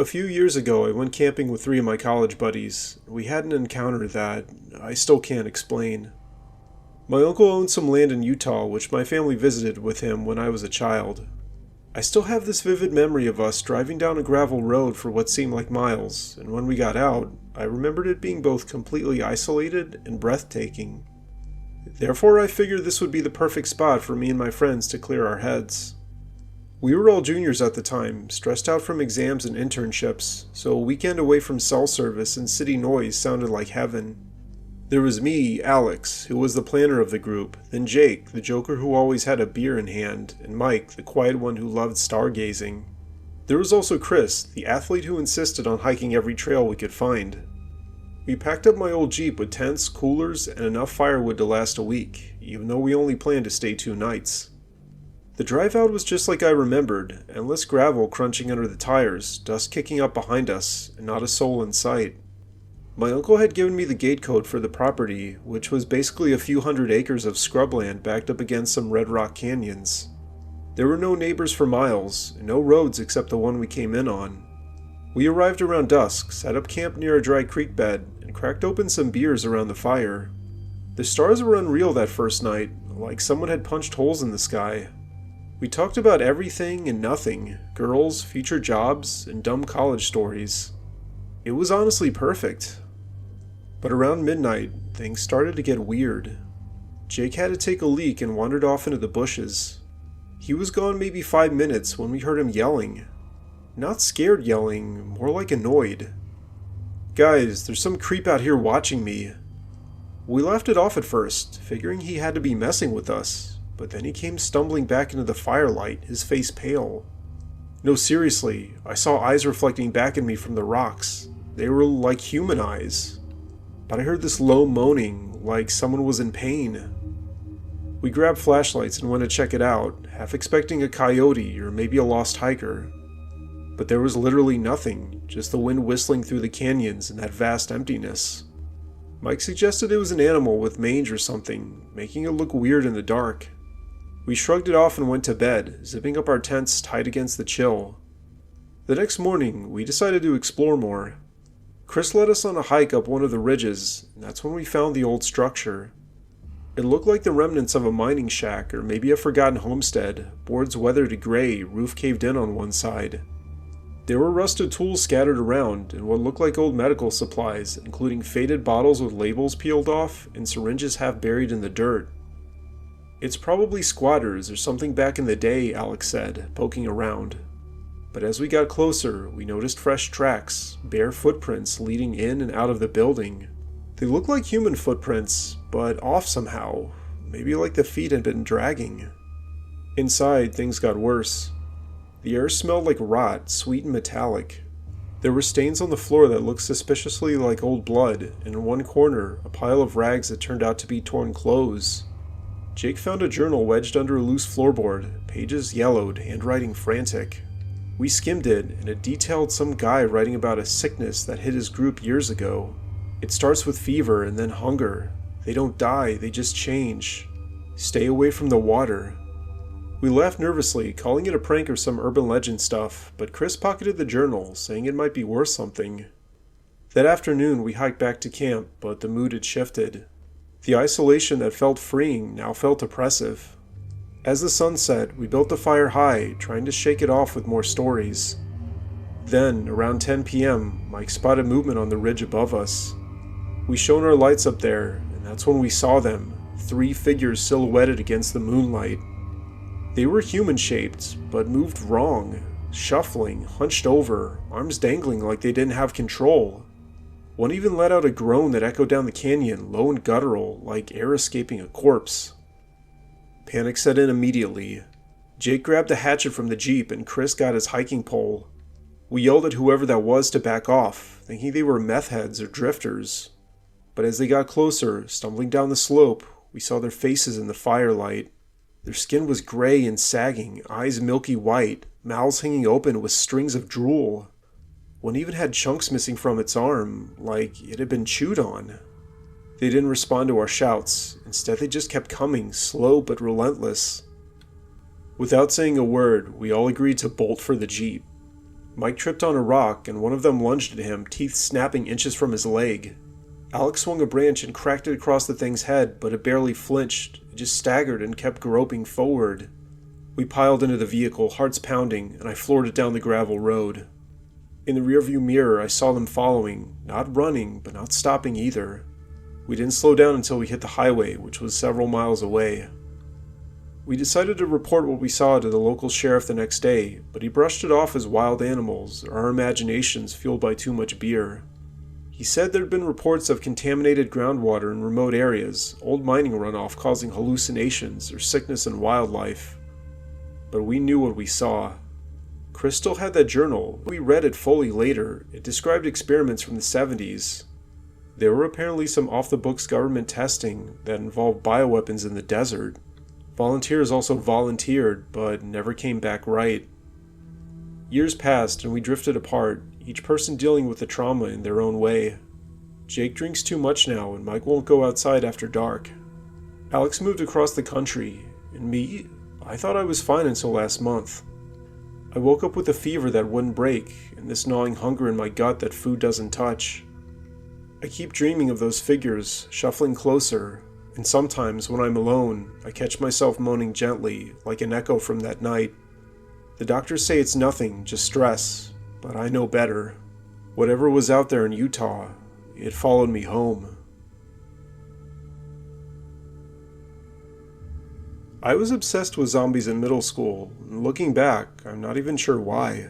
A few years ago, I went camping with three of my college buddies. We had an encounter that I still can't explain. My uncle owned some land in Utah, which my family visited with him when I was a child. I still have this vivid memory of us driving down a gravel road for what seemed like miles, and when we got out, I remembered it being both completely isolated and breathtaking. Therefore, I figured this would be the perfect spot for me and my friends to clear our heads. We were all juniors at the time, stressed out from exams and internships, so a weekend away from cell service and city noise sounded like heaven. There was me, Alex, who was the planner of the group, then Jake, the joker who always had a beer in hand, and Mike, the quiet one who loved stargazing. There was also Chris, the athlete who insisted on hiking every trail we could find. We packed up my old Jeep with tents, coolers, and enough firewood to last a week, even though we only planned to stay 2 nights. The drive out was just like I remembered, endless gravel crunching under the tires, dust kicking up behind us, and not a soul in sight. My uncle had given me the gate code for the property, which was basically a few hundred acres of scrubland backed up against some red rock canyons. There were no neighbors for miles, and no roads except the one we came in on. We arrived around dusk, set up camp near a dry creek bed, and cracked open some beers around the fire. The stars were unreal that first night, like someone had punched holes in the sky. We talked about everything and nothing, girls, future jobs, and dumb college stories. It was honestly perfect. But around midnight, things started to get weird. Jake had to take a leak and wandered off into the bushes. He was gone maybe 5 minutes when we heard him yelling. Not scared yelling, more like annoyed. "Guys, there's some creep out here watching me." We laughed it off at first, figuring he had to be messing with us, but then he came stumbling back into the firelight, his face pale. No, seriously, I saw eyes reflecting back at me from the rocks. They were like human eyes. But I heard this low moaning, like someone was in pain. We grabbed flashlights and went to check it out, half expecting a coyote or maybe a lost hiker. But there was literally nothing, just the wind whistling through the canyons and that vast emptiness. Mike suggested it was an animal with mange or something, making it look weird in the dark. We shrugged it off and went to bed, zipping up our tents tight against the chill. The next morning, we decided to explore more. Chris led us on a hike up one of the ridges, and that's when we found the old structure. It looked like the remnants of a mining shack or maybe a forgotten homestead, boards weathered to gray, roof caved in on one side. There were rusted tools scattered around, and what looked like old medical supplies, including faded bottles with labels peeled off and syringes half buried in the dirt. "It's probably squatters or something back in the day," Alex said, poking around. But as we got closer, we noticed fresh tracks, bare footprints leading in and out of the building. They looked like human footprints, but off somehow, maybe like the feet had been dragging. Inside, things got worse. The air smelled like rot, sweet and metallic. There were stains on the floor that looked suspiciously like old blood, and in one corner, a pile of rags that turned out to be torn clothes. Jake found a journal wedged under a loose floorboard, pages yellowed, handwriting frantic. We skimmed it, and it detailed some guy writing about a sickness that hit his group years ago. It starts with fever and then hunger. They don't die, they just change. Stay away from the water. We laughed nervously, calling it a prank or some urban legend stuff, but Chris pocketed the journal, saying it might be worth something. That afternoon we hiked back to camp, but the mood had shifted. The isolation that felt freeing now felt oppressive. As the sun set, we built the fire high, trying to shake it off with more stories. Then, around 10 p.m., Mike spotted movement on the ridge above us. We shone our lights up there, and that's when we saw them, 3 figures silhouetted against the moonlight. They were human-shaped, but moved wrong, shuffling, hunched over, arms dangling like they didn't have control. One even let out a groan that echoed down the canyon, low and guttural, like air escaping a corpse. Panic set in immediately. Jake grabbed a hatchet from the Jeep and Chris got his hiking pole. We yelled at whoever that was to back off, thinking they were meth heads or drifters. But as they got closer, stumbling down the slope, we saw their faces in the firelight. Their skin was gray and sagging, eyes milky white, mouths hanging open with strings of drool. One even had chunks missing from its arm, like it had been chewed on. They didn't respond to our shouts. Instead, they just kept coming, slow but relentless. Without saying a word, we all agreed to bolt for the Jeep. Mike tripped on a rock and one of them lunged at him, teeth snapping inches from his leg. Alex swung a branch and cracked it across the thing's head, but it barely flinched. It just staggered and kept groping forward. We piled into the vehicle, hearts pounding, and I floored it down the gravel road. In the rearview mirror, I saw them following, not running, but not stopping either. We didn't slow down until we hit the highway, which was several miles away. We decided to report what we saw to the local sheriff the next day, but he brushed it off as wild animals or our imaginations fueled by too much beer. He said there had been reports of contaminated groundwater in remote areas, old mining runoff causing hallucinations or sickness in wildlife. But we knew what we saw. Chris still had that journal. We read it fully later. It described experiments from the 70s. There were apparently some off-the-books government testing that involved bioweapons in the desert. Volunteers also volunteered, but never came back right. Years passed and we drifted apart, each person dealing with the trauma in their own way. Jake drinks too much now and Mike won't go outside after dark. Alex moved across the country, and me? I thought I was fine until last month. I woke up with a fever that wouldn't break, and this gnawing hunger in my gut that food doesn't touch. I keep dreaming of those figures, shuffling closer, and sometimes when I'm alone, I catch myself moaning gently, like an echo from that night. The doctors say it's nothing, just stress, but I know better. Whatever was out there in Utah, it followed me home. I was obsessed with zombies in middle school, and looking back, I'm not even sure why.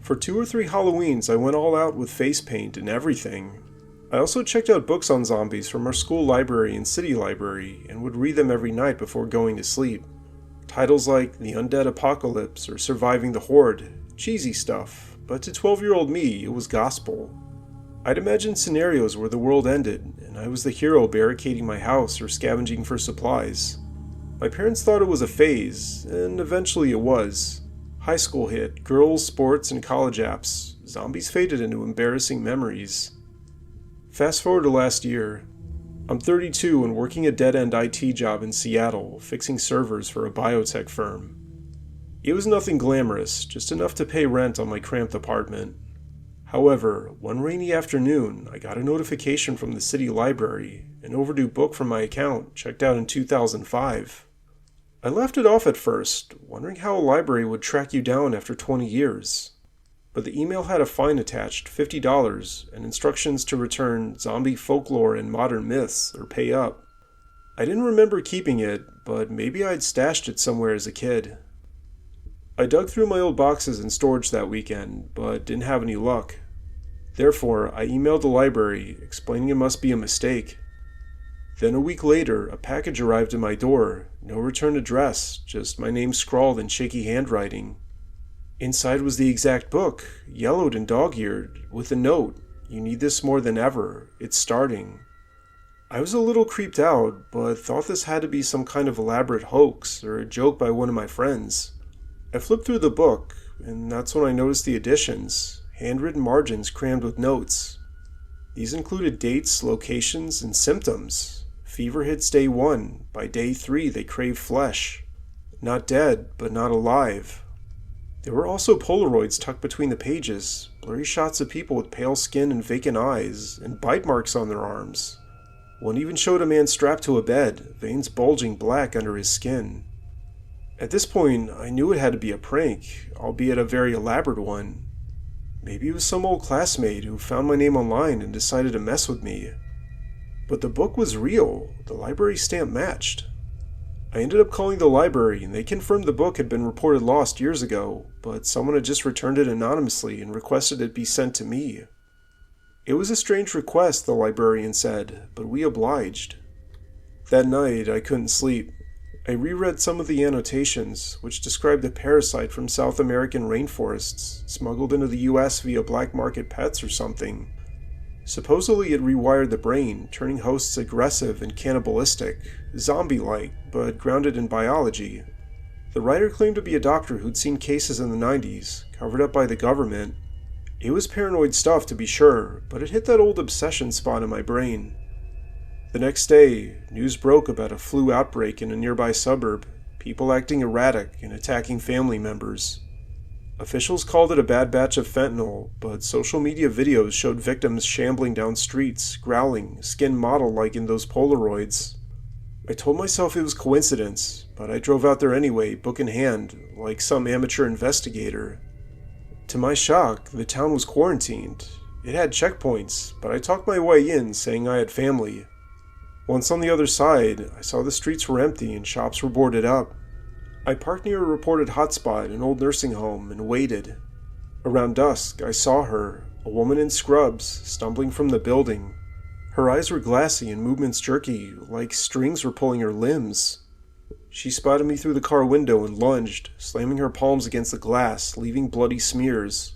For 2 or 3 Halloweens, I went all out with face paint and everything. I also checked out books on zombies from our school library and city library, and would read them every night before going to sleep. Titles like The Undead Apocalypse or Surviving the Horde, cheesy stuff, but to 12-year-old me, it was gospel. I'd imagined scenarios where the world ended, and I was the hero barricading my house or scavenging for supplies. My parents thought it was a phase, and eventually it was. High school hit, girls, sports, and college apps. Zombies faded into embarrassing memories. Fast forward to last year. I'm 32 and working a dead-end IT job in Seattle, fixing servers for a biotech firm. It was nothing glamorous, just enough to pay rent on my cramped apartment. However, one rainy afternoon, I got a notification from the city library, an overdue book from my account, checked out in 2005. I laughed it off at first, wondering how a library would track you down after 20 years. But the email had a fine attached, $50, and instructions to return zombie folklore and modern myths, or pay up. I didn't remember keeping it, but maybe I'd stashed it somewhere as a kid. I dug through my old boxes in storage that weekend, but didn't have any luck. Therefore, I emailed the library, explaining it must be a mistake. Then a week later, a package arrived at my door, no return address, just my name scrawled in shaky handwriting. Inside was the exact book, yellowed and dog-eared, with a note, "You need this more than ever, it's starting." I was a little creeped out, but thought this had to be some kind of elaborate hoax or a joke by one of my friends. I flipped through the book, and that's when I noticed the additions, handwritten margins crammed with notes. These included dates, locations, and symptoms. Fever hits day 1, by day 3 they crave flesh. Not dead, but not alive. There were also Polaroids tucked between the pages, blurry shots of people with pale skin and vacant eyes, and bite marks on their arms. One even showed a man strapped to a bed, veins bulging black under his skin. At this point, I knew it had to be a prank, albeit a very elaborate one. Maybe it was some old classmate who found my name online and decided to mess with me. But the book was real, the library stamp matched. I ended up calling the library, and they confirmed the book had been reported lost years ago, but someone had just returned it anonymously and requested it be sent to me. It was a strange request, the librarian said, but we obliged. That night, I couldn't sleep. I reread some of the annotations, which described a parasite from South American rainforests, smuggled into the US via black market pets or something. Supposedly it rewired the brain, turning hosts aggressive and cannibalistic, zombie-like, but grounded in biology. The writer claimed to be a doctor who'd seen cases in the 90s, covered up by the government. It was paranoid stuff to be sure, but it hit that old obsession spot in my brain. The next day, news broke about a flu outbreak in a nearby suburb, people acting erratic and attacking family members. Officials called it a bad batch of fentanyl, but social media videos showed victims shambling down streets, growling, skin mottled-like in those Polaroids. I told myself it was coincidence, but I drove out there anyway, book in hand, like some amateur investigator. To my shock, the town was quarantined. It had checkpoints, but I talked my way in, saying I had family. Once on the other side, I saw the streets were empty and shops were boarded up. I parked near a reported hotspot, an old nursing home, and waited. Around dusk, I saw her, a woman in scrubs, stumbling from the building. Her eyes were glassy and movements jerky, like strings were pulling her limbs. She spotted me through the car window and lunged, slamming her palms against the glass, leaving bloody smears.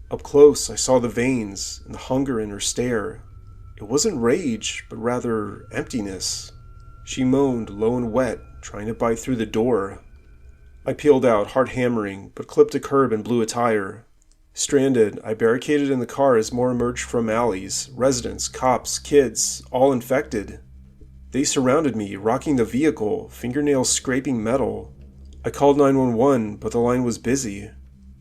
Up close, I saw the veins and the hunger in her stare. It wasn't rage, but rather emptiness. She moaned, low and wet, trying to bite through the door. I peeled out, heart hammering, but clipped a curb and blew a tire. Stranded, I barricaded in the car as more emerged from alleys, residents, cops, kids, all infected. They surrounded me, rocking the vehicle, fingernails scraping metal. I called 911, but the line was busy.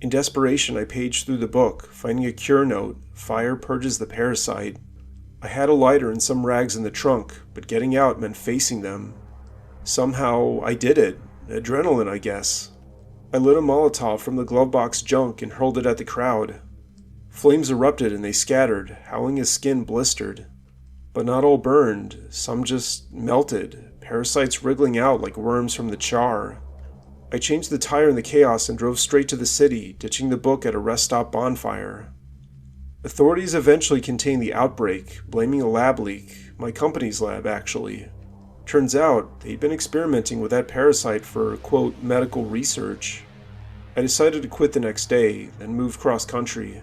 In desperation, I paged through the book, finding a cure note, "Fire purges the parasite." I had a lighter and some rags in the trunk, but getting out meant facing them. Somehow, I did it. Adrenaline, I guess. I lit a Molotov from the glove box junk and hurled it at the crowd. Flames erupted and they scattered, howling as skin blistered. But not all burned, some just melted, parasites wriggling out like worms from the char. I changed the tire in the chaos and drove straight to the city, ditching the book at a rest stop bonfire. Authorities eventually contained the outbreak, blaming a lab leak, my company's lab actually. Turns out, they'd been experimenting with that parasite for, quote, medical research. I decided to quit the next day, then moved cross-country.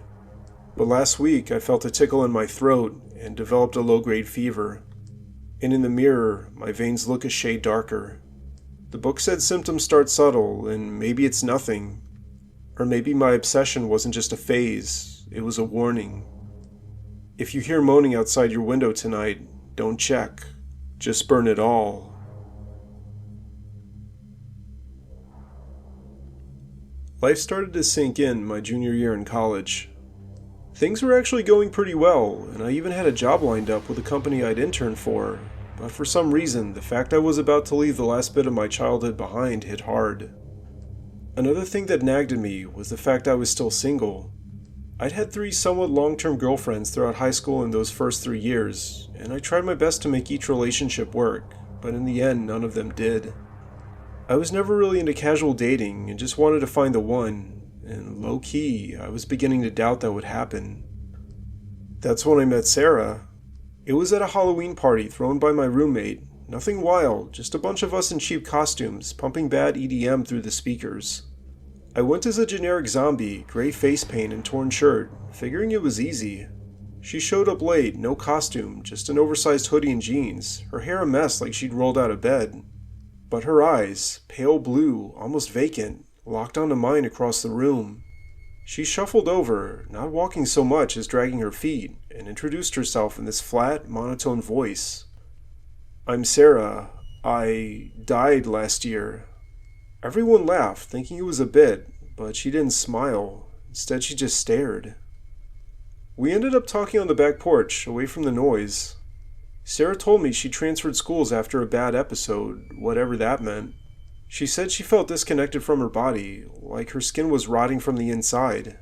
But last week, I felt a tickle in my throat and developed a low-grade fever. And in the mirror, my veins look a shade darker. The book said symptoms start subtle, and maybe it's nothing. Or maybe my obsession wasn't just a phase, it was a warning. If you hear moaning outside your window tonight, don't check. Just burn it all. Life started to sink in my junior year in college. Things were actually going pretty well, and I even had a job lined up with a company I'd interned for, but for some reason, the fact I was about to leave the last bit of my childhood behind hit hard. Another thing that nagged at me was the fact I was still single. I'd had 3 somewhat long-term girlfriends throughout high school in those first 3 years, and I tried my best to make each relationship work, but in the end, none of them did. I was never really into casual dating and just wanted to find the one, and low-key, I was beginning to doubt that would happen. That's when I met Sarah. It was at a Halloween party thrown by my roommate. Nothing wild, just a bunch of us in cheap costumes, pumping bad EDM through the speakers. I went as a generic zombie, gray face paint and torn shirt, figuring it was easy. She showed up late, no costume, just an oversized hoodie and jeans, her hair a mess like she'd rolled out of bed. But her eyes, pale blue, almost vacant, locked onto mine across the room. She shuffled over, not walking so much as dragging her feet, and introduced herself in this flat, monotone voice. "I'm Sarah. I died last year." Everyone laughed, thinking it was a bit, but she didn't smile. Instead, she just stared. We ended up talking on the back porch, away from the noise. Sarah told me she transferred schools after a bad episode, whatever that meant. She said she felt disconnected from her body, like her skin was rotting from the inside.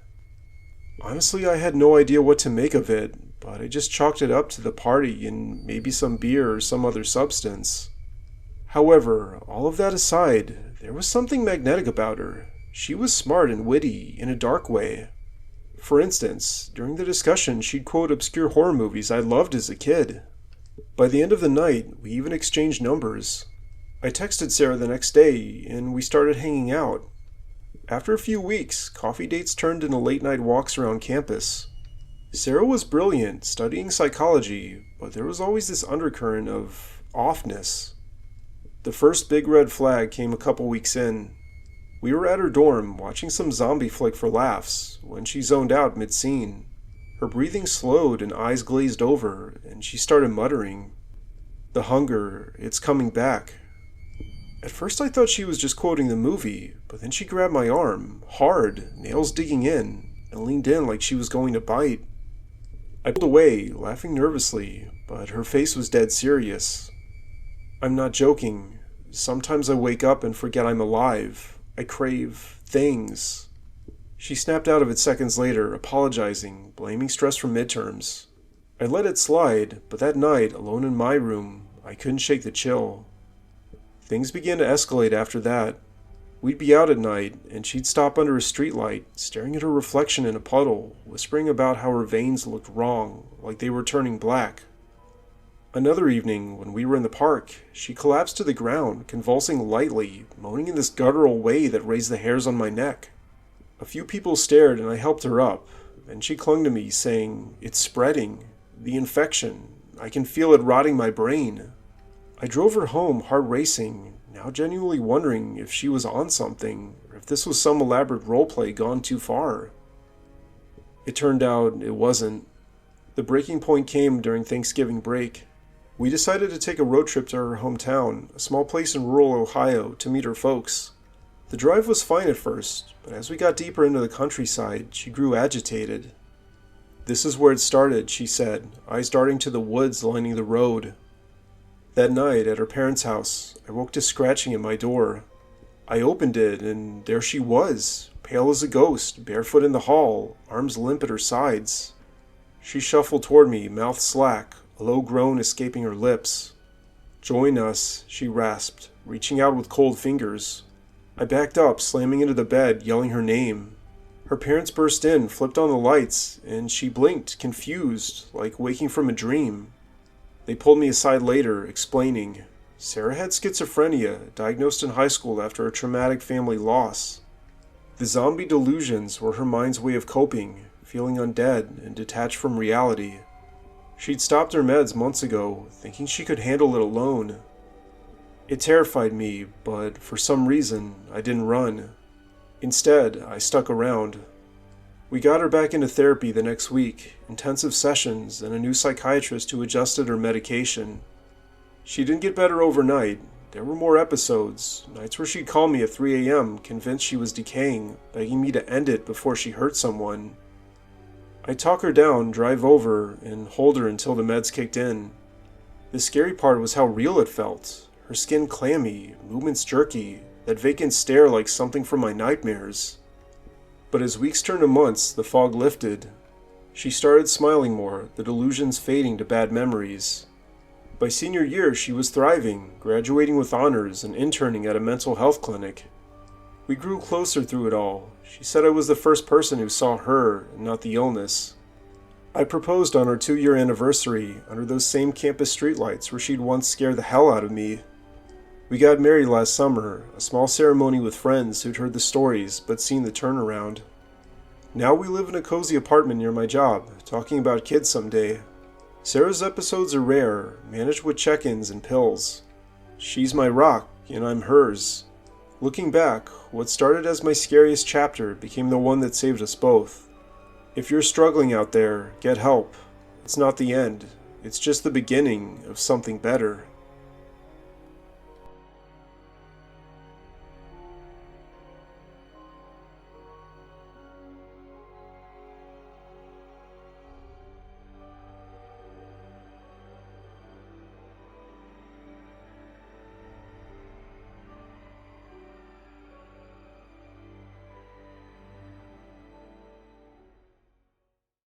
Honestly, I had no idea what to make of it, but I just chalked it up to the party and maybe some beer or some other substance. However, all of that aside, there was something magnetic about her. She was smart and witty, in a dark way. For instance, during the discussion, she'd quote obscure horror movies I loved as a kid. By the end of the night, we even exchanged numbers. I texted Sarah the next day, and we started hanging out. After a few weeks, coffee dates turned into late-night walks around campus. Sarah was brilliant, studying psychology, but there was always this undercurrent of offness. The first big red flag came a couple weeks in. We were at her dorm, watching some zombie flick for laughs, when she zoned out mid-scene. Her breathing slowed and eyes glazed over, and she started muttering, "The hunger, it's coming back." At first I thought she was just quoting the movie, but then she grabbed my arm, hard, nails digging in, and leaned in like she was going to bite. I pulled away, laughing nervously, but her face was dead serious. I'm not joking. Sometimes I wake up and forget I'm alive. I crave things. She snapped out of it seconds later, apologizing, blaming stress from midterms. I let it slide, but that night, alone in my room, I couldn't shake the chill. Things began to escalate after that. We'd be out at night, and she'd stop under a streetlight, staring at her reflection in a puddle, whispering about how her veins looked wrong, like they were turning black. Another evening, when we were in the park, she collapsed to the ground, convulsing lightly, moaning in this guttural way that raised the hairs on my neck. A few people stared, and I helped her up, and she clung to me, saying, "It's spreading. The infection. I can feel it rotting my brain." I drove her home, heart racing, now genuinely wondering if she was on something, or if this was some elaborate roleplay gone too far. It turned out it wasn't. The breaking point came during Thanksgiving break. We decided to take a road trip to her hometown, a small place in rural Ohio, to meet her folks. The drive was fine at first, but as we got deeper into the countryside, she grew agitated. "This is where it started," she said, eyes darting to the woods lining the road. That night, at her parents' house, I woke to scratching at my door. I opened it, and there she was, pale as a ghost, barefoot in the hall, arms limp at her sides. She shuffled toward me, mouth slack, a low groan escaping her lips. "Join us," she rasped, reaching out with cold fingers. I backed up, slamming into the bed, yelling her name. Her parents burst in, flipped on the lights, and she blinked, confused, like waking from a dream. They pulled me aside later, explaining. Sarah had schizophrenia, diagnosed in high school after a traumatic family loss. The zombie delusions were her mind's way of coping, feeling undead and detached from reality. She'd stopped her meds months ago, thinking she could handle it alone. It terrified me, but for some reason, I didn't run. Instead, I stuck around. We got her back into therapy the next week, intensive sessions, and a new psychiatrist who adjusted her medication. She didn't get better overnight. There were more episodes, nights where she'd call me at 3 a.m., convinced she was decaying, begging me to end it before she hurt someone. I'd talk her down, drive over, and hold her until the meds kicked in. The scary part was how real it felt. Her skin clammy, movements jerky, that vacant stare like something from my nightmares. But as weeks turned to months, the fog lifted. She started smiling more, the delusions fading to bad memories. By senior year, she was thriving, graduating with honors and interning at a mental health clinic. We grew closer through it all. She said I was the first person who saw her and not the illness. I proposed on our 2-year anniversary under those same campus streetlights where she'd once scared the hell out of me. We got married last summer, a small ceremony with friends who'd heard the stories but seen the turnaround. Now we live in a cozy apartment near my job, talking about kids someday. Sarah's episodes are rare, managed with check-ins and pills. She's my rock, and I'm hers. Looking back, what started as my scariest chapter became the one that saved us both. If you're struggling out there, get help. It's not the end. It's just the beginning of something better.